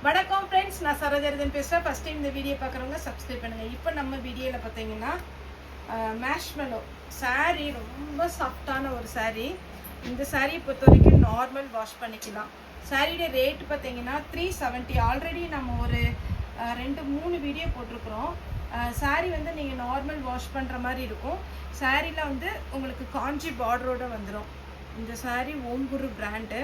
வணக்கம் ஃப்ரெண்ட்ஸ், நான் சரோஜரதன் பேசுகிறேன். ஃபஸ்ட் டைம் இந்த வீடியோ பார்க்குறவங்க சப்ஸ்கிரைப் பண்ணுங்கள். இப்போ நம்ம வீடியோவில் பார்த்தீங்கன்னா மேஷ்மெலோ சாரீ, ரொம்ப சாஃப்டான ஒரு சாரீ. இந்த சாரியை பொறுத்த வரைக்கும் நார்மல் வாஷ் பண்ணிக்கலாம். சாரியோட ரேட் பார்த்தீங்கன்னா 370. ஆல்ரெடி நம்ம ஒரு 2-3 வீடியோ போட்டிருக்கிறோம். சாரீ வந்து நீங்கள் நார்மல் வாஷ் பண்ணுற மாதிரி இருக்கும். சாரியில் வந்து உங்களுக்கு காஞ்சி பார்டரோடு வந்துடும். இந்த சாரீ ஓம்புரு பிராண்டு.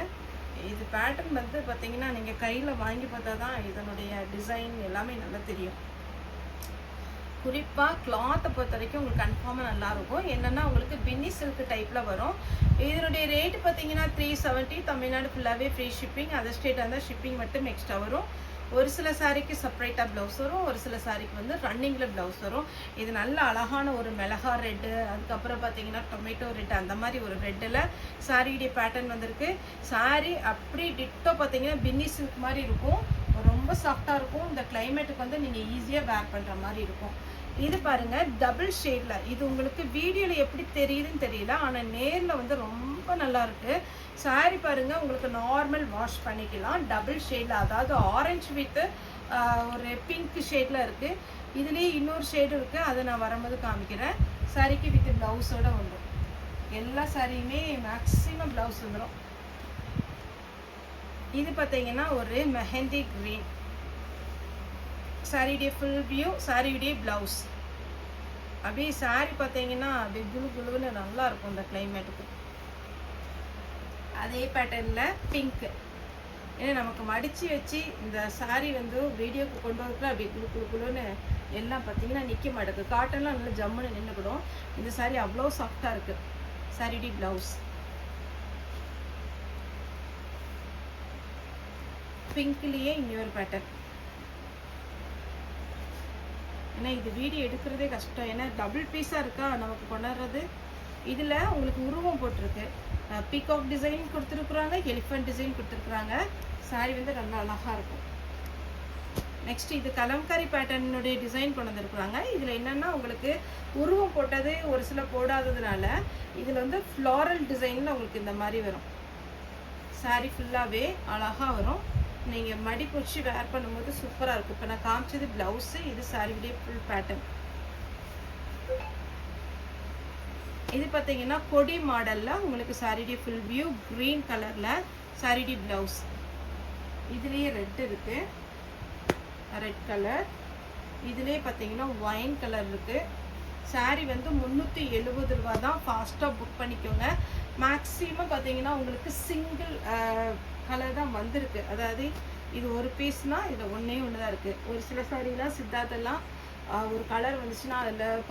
இது பேட்டர்ன் வந்து பார்த்தீங்கன்னா நீங்கள் கையில் வாங்கி பார்த்தா தான் இதனுடைய டிசைன் எல்லாமே நல்லா தெரியும். குறிப்பாக கிளாத்தை பொறுத்த வரைக்கும் உங்களுக்கு கன்ஃபார்மாக நல்லாயிருக்கும். என்னென்னா உங்களுக்கு பின்னி சில்க் டைப்பில் வரும். இதனுடைய ரேட்டு பார்த்தீங்கன்னா 370. தமிழ்நாடு ஃபுல்லாகவே ஃப்ரீ ஷிப்பிங். அதர் ஸ்டேட்டாக இருந்தால் ஷிப்பிங் மட்டும் எக்ஸ்ட்ரா வரும். ஒரு சில சாரிக்கு செப்பரேட்டாக ப்ளவுஸ் வரும், ஒரு சில சாரிக்கு வந்து ரன்னிங்கில் ப்ளவுஸ் வரும். இது நல்ல அழகான ஒரு மிளகா ரெட்டு, அதுக்கப்புறம் பார்த்தீங்கன்னா டொமேட்டோ ரெட்டு, அந்த மாதிரி ஒரு ரெட்டில் சாரியுடைய பேட்டர்ன் வந்திருக்கு. சாரி அப்படி டிட்டோ பார்த்தீங்கன்னா பின்னி சில்க் மாதிரி இருக்கும். ரொம்ப சாஃப்டாக இருக்கும். இந்த கிளைமேட்டுக்கு வந்து நீங்கள் ஈஸியாக வேர் பண்ணுற மாதிரி இருக்கும். இது பாருங்கள் டபுள் ஷேடில். இது உங்களுக்கு வீடியோவில் எப்படி தெரியுதுன்னு தெரியல, ஆனால் நேரில் வந்து ரொம்ப நல்லா இருக்கு. சாரி பாருங்கள், உங்களுக்கு நார்மல் வாஷ் பண்ணிக்கலாம். டபுள் ஷேடில், அதாவது ஆரஞ்சு வித் ஒரு பிங்க் ஷேடில் இருக்குது. இதுலேயே இன்னொரு ஷேடு இருக்குது, அதை நான் வரும்போது காமிக்கிறேன். சாரிக்கு வித் ப்ளவுஸோடு வந்துடும். எல்லா சாரியுமே மேக்ஸிமம் ப்ளவுஸ் வந்துடும். இது பார்த்தீங்கன்னா ஒரு மெஹந்தி க்ரீன். சாரியுடைய ஃபுல் வியூ, சாரியுடைய ப்ளவுஸ். அப்படியே சாரி பார்த்தீங்கன்னா அப்படியே குளு குளுன்னு நல்லா இருக்கும் இந்த கிளைமேட்டுக்கு. அதே பேட்டர்னில் பிங்க்கு. ஏன்னா நமக்கு மடித்து வச்சு இந்த சாரி வந்து வீடியோக்கு கொண்டு வரதுக்குள்ள அப்படியே குளு குளு குளுன்னு எல்லாம் பார்த்தீங்கன்னா நிற்க மாட்டேங்குது. காட்டன்லாம் நல்லா ஜம்முன்னு நின்றுக்கிடும். இந்த சாரி அவ்வளோ சாஃப்டாக இருக்குது. சாரியுடைய ப்ளவுஸ் பிங்க்லேயே இன்னொரு பேட்டர்ன். ஏன்னா இது வீடியோ எடுக்கிறதே கஷ்டம், ஏன்னா டபுள் பீஸாக இருக்கா நமக்கு கொண்டாடுறது. இதில் உங்களுக்கு உருவம் போட்டிருக்கு. பீகாக் டிசைன் கொடுத்துருக்குறாங்க, எலிஃபண்ட் டிசைன் கொடுத்துருக்குறாங்க. சாரி வந்து நல்லா அழகாக இருக்கும். நெக்ஸ்ட் இது கலம்காரி பேட்டர்னுடைய டிசைன் கொண்டு வந்துருக்குறாங்க. இதில் என்னென்னா உங்களுக்கு உருவம் போட்டது ஒரு சில போடாததுனால இதில் வந்து ஃப்ளாரல் டிசைனில் உங்களுக்கு இந்த மாதிரி வரும். சாரி ஃபுல்லாகவே அழகாக வரும். நீங்கள் மடிப்பு வச்சு வேர் பண்ணும்போது சூப்பராக இருக்கும். இப்போ நான் காமிச்சது ப்ளவுஸு, இது சாரியுடைய ஃபுல் பேட்டர்ன். இது பார்த்தீங்கன்னா கொடி மாடலில் உங்களுக்கு சாரியுடைய ஃபுல் வியூ க்ரீன் கலரில் சாரியுடைய ப்ளவுஸ். இதுலேயே ரெட் இருக்குது, ரெட் கலர். இதுலேயே பார்த்தீங்கன்னா ஒயின் கலர் இருக்குது. சாரி வந்து 370 ரூபா தான். ஃபாஸ்ட்டாக புக் பண்ணிக்கோங்க. மேக்ஸிமம் பார்த்தீங்கன்னா உங்களுக்கு சிங்கிள் கலர் தான் வந்திருக்கு. அதாவது இது ஒரு பீஸ்னால் இதில் ஒன்றே ஒன்று தான் இருக்குது. ஒரு சில சாரீலாம் சித்தார்த்தெல்லாம் ஒரு கலர் வந்துச்சுன்னா அதில்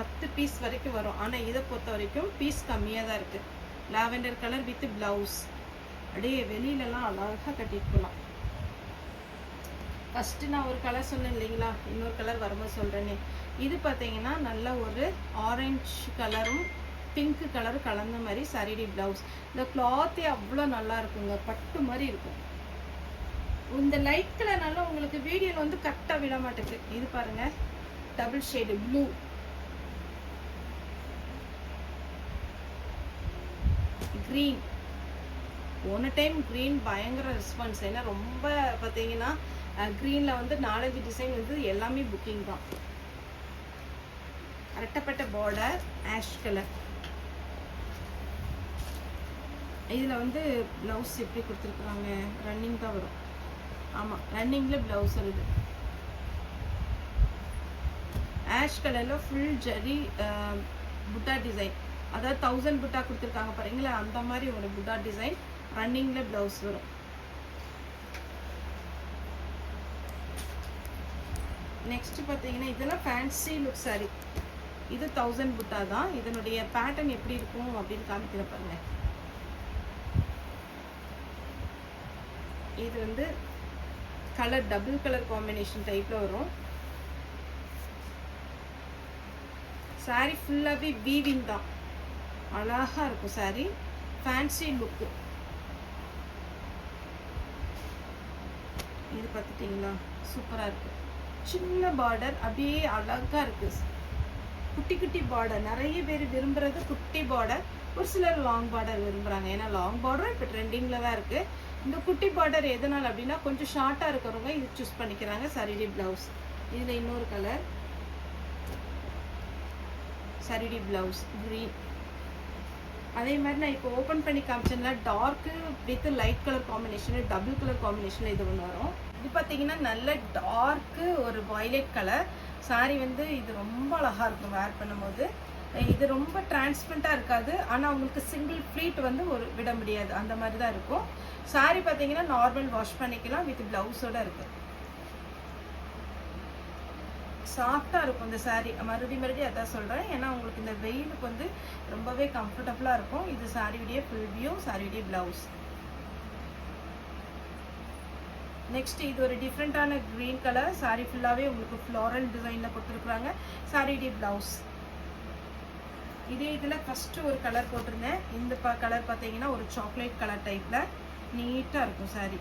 10 பீஸ் வரைக்கும் வரும். ஆனால் இதை பொறுத்த வரைக்கும் பீஸ் கம்மியாக தான் இருக்குது. Lavender colour with blouse. அப்படியே வெளியிலலாம் அழகாக கட்டிட்டு போகலாம். ஃபஸ்ட்டு நான் ஒரு கலர் சொன்னேன் இல்லைங்களா, இன்னொரு கலர் வரும்போது சொல்கிறேனே. இது பார்த்தீங்கன்னா நல்ல ஒரு ஆரஞ்சு கலரும் பிங்க் கலரும் கலந்த மாதிரி சாரிடி ப்ளவுஸ். இந்த கிளாத்தே அவ்வளோ நல்லா இருக்குங்க, பட்டு மாதிரி இருக்கும். இந்த லைட் கலர்னால உங்களுக்கு வீடியோவில் வந்து கரெக்டாக விட மாட்டேங்குது. இது பாருங்க டபுள் ஷேடு ப்ளூ. க்ரீன். போன டைம் க்ரீன் பயங்கர ரெஸ்பான்ஸ். ஏன்னா ரொம்ப பார்த்தீங்கன்னா க்ரீனில் வந்து 4-5 டிசைன் வந்து எல்லாமே புக்கிங் தான். ரெட்டப்பட்ட பார்டர் ஆஷ் கலர். இதில் வந்து ப்ளவுஸ் எப்படி கொடுத்துருக்குறாங்க, ரன்னிங் தான் வரும். ஆமாம், ரன்னிங்கில் ப்ளவுஸ் வருது. ஆஷ் கலரில் ஃபுல் ஜரி புட்டா டிசைன். அதாவது 1000 புட்டா கொடுத்துருக்காங்க பாருங்களா, அந்த மாதிரி ஒரு புட்டா டிசைன். ரன்னிங்கில் ப்ளவுஸ் வரும். நெக்ஸ்ட் பார்த்தீங்கன்னா இதெல்லாம் ஃபேன்சி லுக் சாரி. இது 1000 புட்டா தான். இதனுடைய பேட்டர்ன் எப்படி இருக்கும் அப்படின்னு காமிக்கிற பாருங்க. இது வந்து கலர் டபுள் கலர் காம்பினேஷன் டைப்பில் வரும். சாரி ஃபுல்லாகவே வீவிங் தான், அழகாக இருக்கும் சாரி. Fancy look. இது பார்த்துட்டிங்களா, சூப்பராக இருக்குது. சின்ன பார்டர் அப்படியே அழகாக இருக்குது. குட்டி குட்டி பார்டர். நிறைய பேர் விரும்புகிறது குட்டி பார்டர். ஒரு சிலர் லாங் பார்டர் விரும்புகிறாங்க. ஏன்னா லாங் பார்டரும் இப்போ ட்ரெண்டிங்கில் தான் இருக்குது. இந்த குட்டி பார்டர் எதனால் அப்படின்னா கொஞ்சம் ஷார்ட்டாக இருக்கிறவங்க இது சூஸ் பண்ணிக்கிறாங்க. சாரிடி ப்ளவுஸ் இதில் இன்னொரு கலர் சாரிடி ப்ளவுஸ் க்ரீன். அதே மாதிரி நான் இப்போ ஓப்பன் பண்ணி காமிச்சேன்னா dark with light colour combination, double colour காம்பினேஷனில் இது ஒன்று வரும். இது பார்த்தீங்கன்னா நல்ல டார்க்கு ஒரு வயலட் கலர் சாரி வந்து இது ரொம்ப அழகாக இருக்கும் வேர் பண்ணும்போது. இது ரொம்ப டிரான்ஸ்பரண்ட்டாக இருக்காது, ஆனால் உங்களுக்கு சிங்கிள் ப்ளீட் வந்து ஒரு விட முடியாது, அந்த மாதிரி தான் இருக்கும். சாரி பார்த்தீங்கன்னா நார்மல் வாஷ் பண்ணிக்கலாம், வித் ப்ளவுஸோட இருக்குது. சாஃப்டாக இருக்கும் இந்த சாரீ. மறுபடியும் அதான் சொல்கிறேன், ஏன்னா உங்களுக்கு இந்த வெயிலுக்கு வந்து ரொம்பவே கம்ஃபர்டபுளாக இருக்கும். இது சாரியுடைய ஃபுல் வியூ, சாரியுடைய ப்ளவுஸ். நெக்ஸ்ட் இது ஒரு டிஃப்ரெண்ட்டான க்ரீன் கலர் சாரி ஃபுல்லாகவே உங்களுக்கு ஃப்ளாரல் டிசைனில் கொடுத்துருக்குறாங்க. சாரியுடைய ப்ளவுஸ் இதே இதில் ஃபஸ்ட்டு ஒரு கலர் போட்டிருந்தேன். இந்த கலர் பார்த்தீங்கன்னா ஒரு சாக்லேட் கலர் டைப்பில் நீட்டாக இருக்கும் சாரி.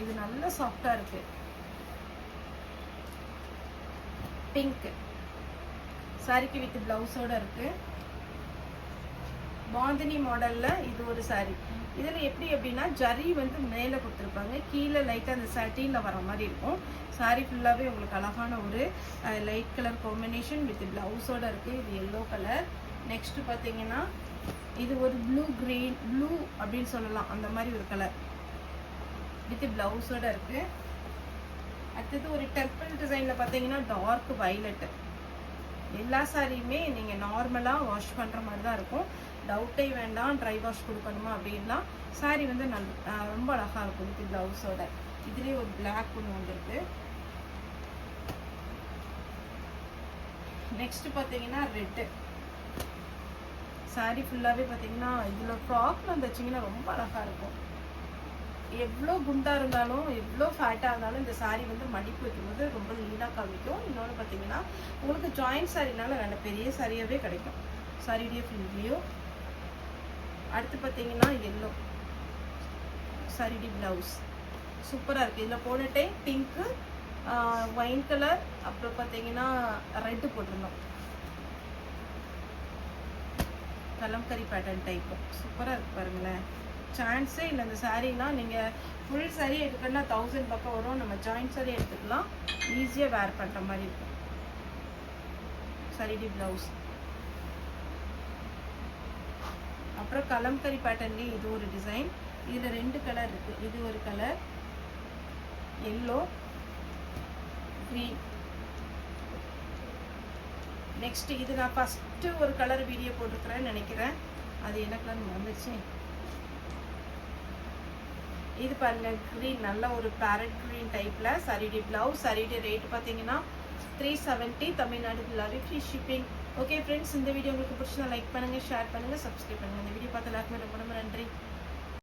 இது நல்ல சாஃப்டாக இருக்குது. பிங்க் சாரிக்கு வித் ப்ளவுஸோடு இருக்குது. பாந்தினி மாடலில் இது ஒரு சாரி. இதில் எப்படி அப்படின்னா ஜரி வந்து மேலே கொடுத்துருப்பாங்க, கீழே லைட்டாக அந்த சட்டினில் வர மாதிரி இருக்கும். சாரி ஃபுல்லாகவே உங்களுக்கு அழகான ஒரு லைட் கலர் காம்பினேஷன் வித் ப்ளவுஸோடு இருக்குது. இது எல்லோ கலர். நெக்ஸ்ட்டு பார்த்தீங்கன்னா இது ஒரு ப்ளூ க்ரீன், ப்ளூ அப்படின்னு சொல்லலாம், அந்த மாதிரி ஒரு கலர் வித் ப்ளவுஸோடு இருக்குது. அடுத்தது ஒரு டெம்பிள் டிசைனில் பார்த்தீங்கன்னா டார்க் வயலட்டு. எல்லா சாரியுமே நீங்கள் நார்மலாக வாஷ் பண்ணுற மாதிரி தான் இருக்கும், டவுட்டே வேண்டாம். ட்ரை வாஷ் கொடுக்கணுமா அப்படின்னா சாரி வந்து ரொம்ப அழகாக இருக்கும் வித் ப்ளவுஸோட. இதுலேயே ஒரு பிளாக் ஒன்று வந்துருக்கு. நெக்ஸ்ட் பார்த்தீங்கன்னா ரெட்டு சாரி ஃபுல்லாகவே பார்த்தீங்கன்னா இதில் ஃப்ராக்ல வந்துச்சிங்கன்னா ரொம்ப அழகாக இருக்கும். எவ்வளோ குண்டாக இருந்தாலும் எவ்வளோ ஃபேட்டாக இருந்தாலும் இந்த சாரீ வந்து மடிப்பு வைக்கும்போது ரொம்ப லீனாக காமிக்கும். இன்னொன்று பார்த்தீங்கன்னா உங்களுக்கு ஜாயிண்ட் சாரினால நல்ல பெரிய சாரியாகவே கிடைக்கும். சாரியுடைய ஃபுல் வியூ. அடுத்து பார்த்தீங்கன்னா எல்லோ சாரியுடைய ப்ளவுஸ் சூப்பராக இருக்குது. இதில் போன டைம் பிங்க்கு, ஒயின் கலர், அப்புறம் பார்த்தீங்கன்னா ரெட்டு போட்டிருந்தோம். கலம்கரி பேட்டர்ன் டைப்பு சூப்பராக இருக்குது பாருங்களேன். சான்ஸே இல்லை இந்த சாரீலாம். நீங்கள் ஃபுல் சாரீ எடுக்கணும்னா 1000 பக்கம் வரும். நம்ம ஜாயிண்ட் சாரீ எடுத்துக்கலாம், ஈஸியாக வேர் பண்ணுற மாதிரி இருக்கும். சாரியுடைய ப்ளவுஸ். அப்புறம் கலம்கரி பேட்டர்ன்லேயே இது ஒரு டிசைன். இதில் 2 கலர் இருக்குது. இது ஒரு கலர் எல்லோ, க்ரீன். நெக்ஸ்ட் இது நான் ஃபஸ்ட்டு ஒரு கலர் வீடியோ போட்டிருக்கிறேன்னு நினைக்கிறேன், அது என்ன கலர் வந்துச்சு. இது பாருங்க க்ரீன், நல்ல ஒரு பேரட் க்ரீன் டைப்பில் சாரியுடைய ப்ளவுஸ். சாரியுடைய ரேட் பார்த்தீங்கன்னா 370, தமிழ்நாடு ஃபுல்லாகவே ஃப்ரீ ஷிப்பிங். ஓகே ஃப்ரெண்ட்ஸ், இந்த வீடியோ உங்களுக்கு பிடிச்சா லைக் பண்ணுங்கள், ஷேர் பண்ணுங்கள், சப்ஸ்கிரைப் பண்ணுங்கள். இந்த வீடியோ பார்த்து எல்லாருக்குமே ரொம்ப ரொம்ப நன்றி.